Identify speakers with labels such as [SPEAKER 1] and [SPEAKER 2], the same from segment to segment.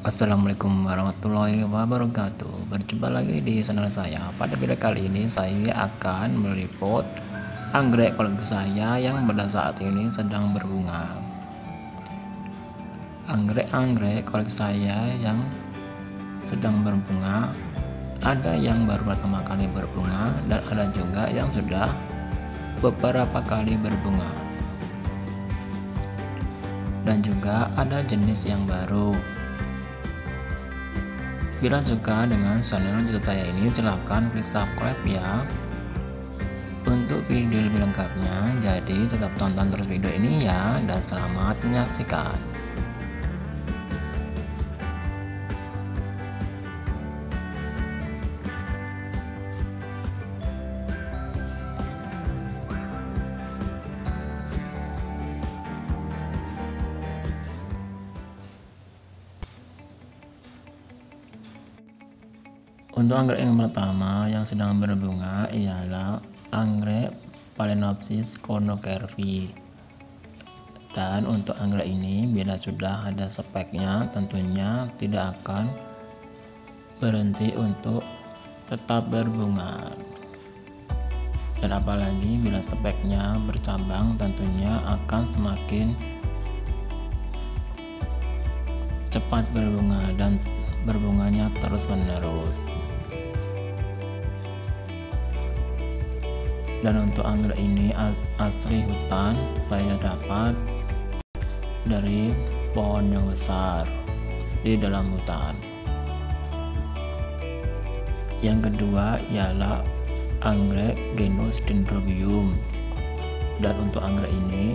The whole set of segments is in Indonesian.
[SPEAKER 1] Assalamualaikum warahmatullahi wabarakatuh. Berjumpa lagi di channel saya. Pada video kali ini saya akan meliput anggrek koleksi saya yang pada saat ini sedang berbunga. Anggrek koleksi saya yang sedang berbunga, ada yang baru pertama kali berbunga dan ada juga yang sudah beberapa kali berbunga. Dan juga ada jenis yang baru. Bila suka dengan channel YouTube saya ini, silahkan klik subscribe ya untuk video lebih lengkapnya. Jadi tetap tonton terus video ini ya, dan selamat menyaksikan. Untuk anggrek yang pertama yang sedang berbunga ialah anggrek Phalaenopsis cornucervi. Dan untuk anggrek ini bila sudah ada speknya tentunya tidak akan berhenti untuk tetap berbunga. Dan apalagi bila speknya bercabang tentunya akan semakin cepat berbunga dan berbunganya terus menerus. Dan untuk anggrek ini asli hutan, saya dapat dari pohon yang besar di dalam hutan. Yang kedua ialah anggrek genus Dendrobium. Dan untuk anggrek ini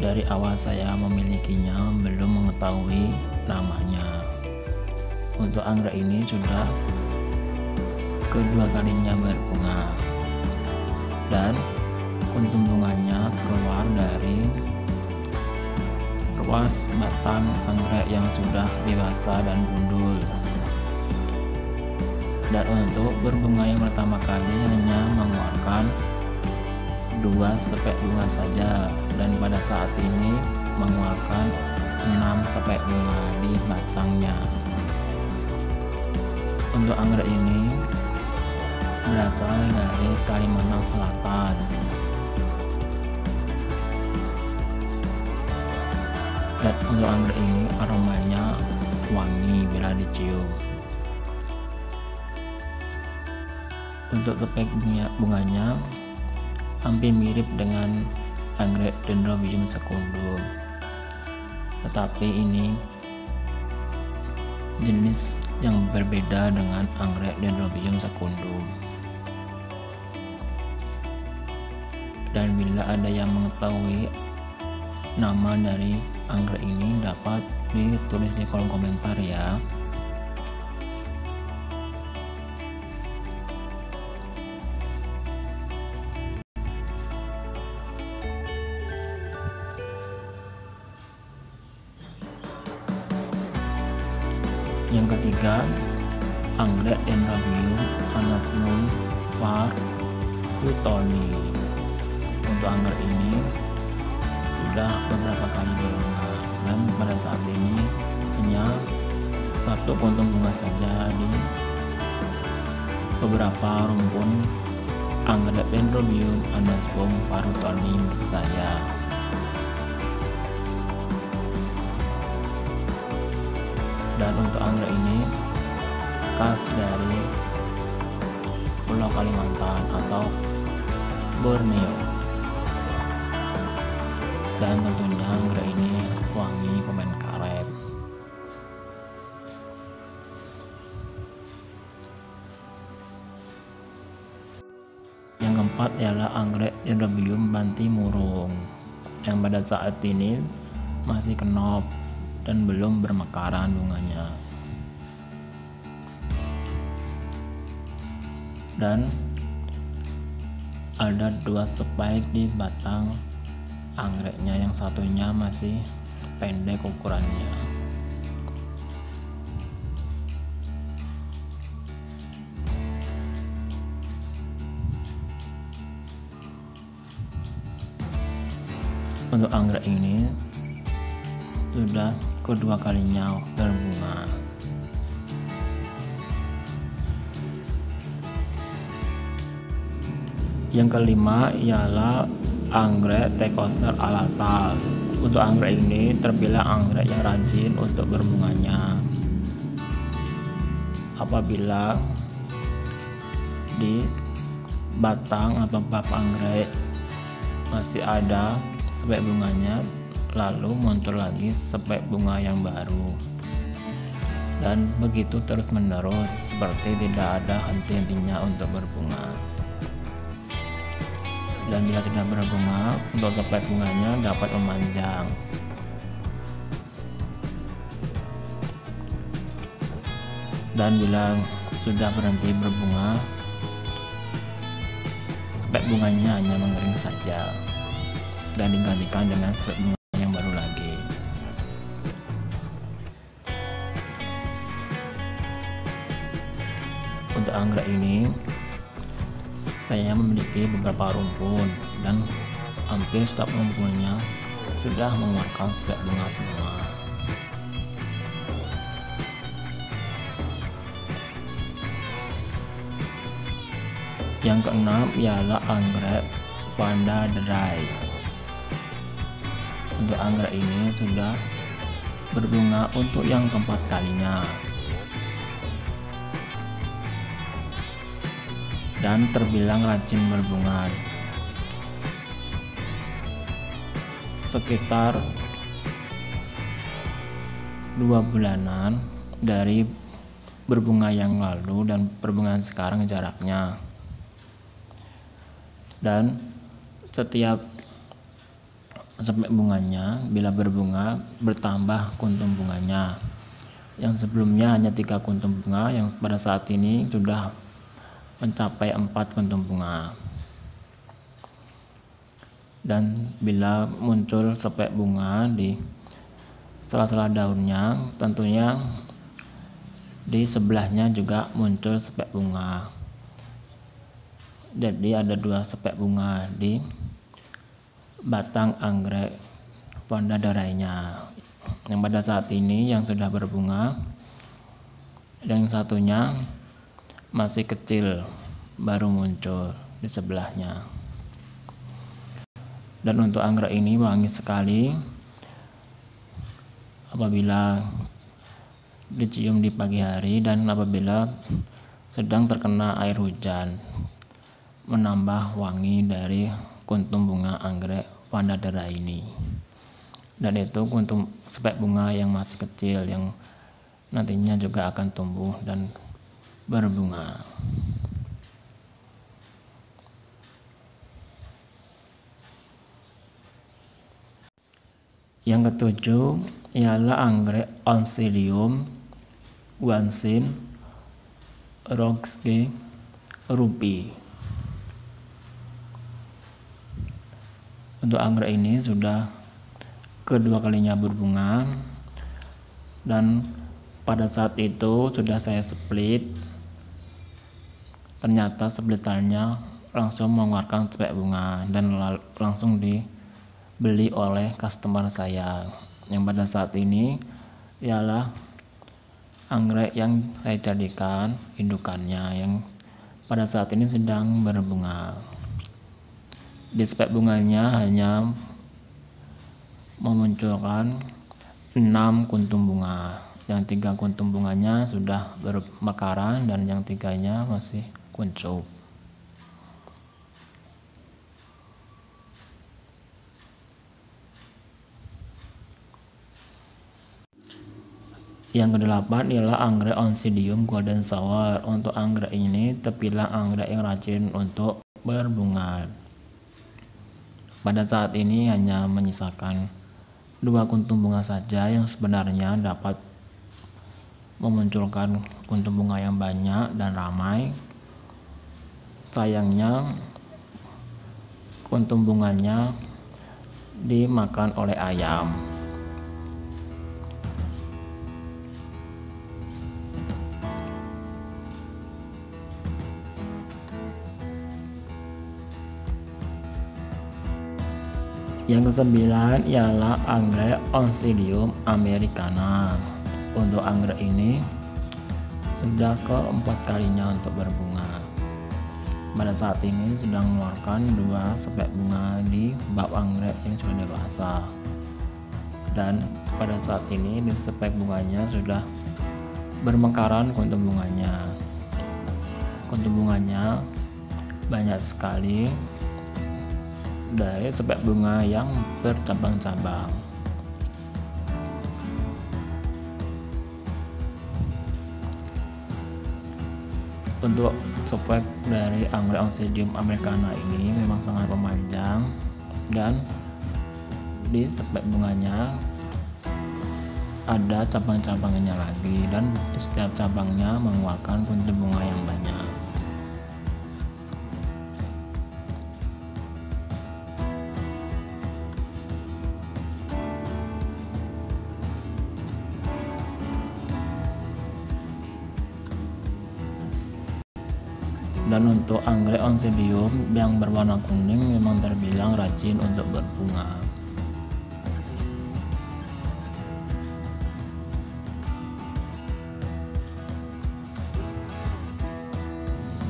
[SPEAKER 1] dari awal saya memilikinya belum mengetahui namanya. Untuk anggrek ini sudah kedua kalinya berbunga, dan kuntum bunganya keluar dari ruas batang anggrek yang sudah dewasa dan gundul. Dan untuk berbunga yang pertama kali hanya mengeluarkan 2 spek bunga saja, dan pada saat ini mengeluarkan 6 spek bunga di batangnya. Untuk anggrek ini berasal dari Kalimantan Selatan. Dan untuk anggrek ini aromanya wangi bila dicium. Untuk spek bunganya hampir mirip dengan anggrek Dendrobium secundum, tetapi ini jenis yang berbeda dengan anggrek Dendrobium secundum. Dan bila ada yang mengetahui nama dari anggrek ini dapat ditulis di kolom komentar ya. Yang ketiga, anggrek Dendrobium anasmum var. Untuk anggrek ini sudah beberapa kali berbunga, dan pada saat ini hanya 1 puntung bunga saja di beberapa rumpun anggrek Dendrobium anasmum var milik saya. Dan untuk anggrek ini khas dari Pulau Kalimantan atau Borneo. Dan tentunya anggrek ini wangi permen karet. Yang keempat ialah anggrek Dendrobium bantimurung yang pada saat ini masih kenop dan belum bermekaran bunganya. Dan ada 2 spike di batang anggreknya, yang satunya masih pendek ukurannya. Untuk anggrek ini sudah kedua kalinya berbunga. Yang kelima ialah anggrek Thecoster alata. Untuk anggrek ini terbilang anggrek yang rajin untuk berbunganya. Apabila di batang atau bab anggrek masih ada spek bunganya, lalu muncul lagi spek bunga yang baru, dan begitu terus menerus, seperti tidak ada henti-hentinya untuk berbunga. Dan bila sudah berbunga, untuk spek bunganya dapat memanjang. Dan bila sudah berhenti berbunga, spek bunganya hanya mengering saja dan digantikan dengan spek bunga yang baru lagi. Untuk anggrek ini saya memiliki beberapa rumpun, dan hampir setiap rumpunnya sudah mengeluarkan spek bunga semua. Yang keenam ialah anggrek Vanda Dry. Untuk anggrek ini sudah berbunga untuk yang keempat kalinya, dan terbilang rajin berbunga. Sekitar 2 bulanan dari berbunga yang lalu dan berbunga sekarang jaraknya. Dan setiap spek bunganya bila berbunga bertambah kuntum bunganya. Yang sebelumnya hanya 3 kuntum bunga, yang pada saat ini sudah mencapai 4 kuntum bunga. Dan bila muncul spek bunga di sela-sela daunnya, tentunya di sebelahnya juga muncul spek bunga. Jadi ada 2 spek bunga di batang anggrek Vanda Dry-nya, yang pada saat ini yang sudah berbunga, dan yang satunya masih kecil baru muncul di sebelahnya. Dan untuk anggrek ini wangi sekali apabila dicium di pagi hari dan apabila sedang terkena air hujan, menambah wangi dari kuntum bunga anggrek Vanda Dry ini. Dan itu kuntum spek bunga yang masih kecil yang nantinya juga akan tumbuh dan berbunga. Yang ketujuh ialah anggrek Oncidium guancin Roxy Rupi. Untuk anggrek ini sudah kedua kalinya berbunga, dan pada saat itu sudah saya split. Ternyata splitannya langsung mengeluarkan spek bunga dan langsung dibeli oleh customer saya, yang pada saat ini ialah anggrek yang saya jadikan indukannya, yang pada saat ini sedang berbunga. Di spek bunganya hanya memunculkan 6 kuntum bunga, yang 3 kuntum bunganya sudah bermekaran dan yang 3-nya masih kuncup. Yang kedelapan ialah anggrek Oncidium Golden Shower. Untuk anggrek ini terbilang anggrek yang rajin untuk berbunga. Pada saat ini hanya menyisakan 2 kuntum bunga saja yang sebenarnya dapat memunculkan kuntum bunga yang banyak dan ramai. Sayangnya kuntum bunganya dimakan oleh ayam. Yang kesembilan ialah anggrek Oncidium americana. Untuk anggrek ini sudah keempat kalinya untuk berbunga. Pada saat ini sedang mengeluarkan 2 sepek bunga di bab anggrek yang sudah dewasa. Dan pada saat ini di sepek bunganya sudah bermekaran kuntum bunganya. Kuntum bunganya banyak sekali dari sepek bunga yang bercabang-cabang. Untuk sepek dari anggrek Oncidium americana ini memang sangat memanjang, dan di sepek bunganya ada cabang-cabangnya lagi, dan di setiap cabangnya mengeluarkan kuntum bunga yang banyak. Dan untuk anggrek Oncidium yang berwarna kuning memang terbilang rajin untuk berbunga.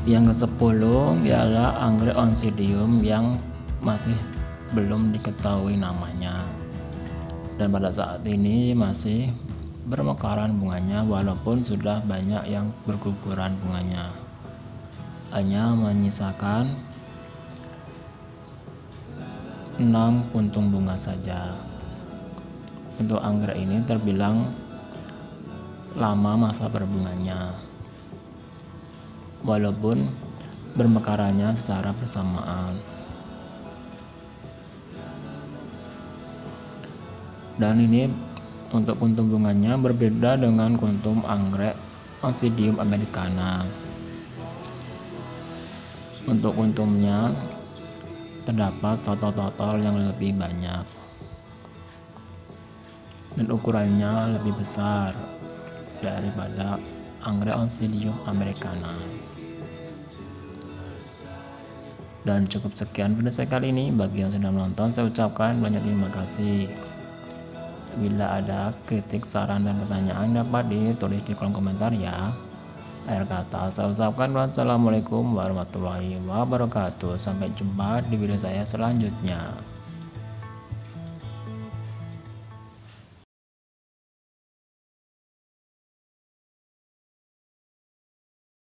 [SPEAKER 1] Yang ke-10 ialah anggrek Oncidium yang masih belum diketahui namanya, dan pada saat ini masih bermekaran bunganya walaupun sudah banyak yang berguguran bunganya. Hanya menyisakan 6 puntung bunga saja. Untuk anggrek ini terbilang lama masa berbunganya, walaupun bermekarannya secara bersamaan. Dan ini untuk kuntum bunganya berbeda dengan kuntum anggrek Oncidium americana. Untuk kuntumnya terdapat totol-totol yang lebih banyak dan ukurannya lebih besar daripada anggrek Oncidium americana. Dan cukup sekian video saya kali ini. Bagi yang sudah menonton, saya ucapkan banyak terima kasih. Bila ada kritik, saran, dan pertanyaan dapat ditulis di kolom komentar ya. Akhir kata saya ucapkan wassalamualaikum warahmatullahi wabarakatuh. Sampai jumpa di video saya selanjutnya.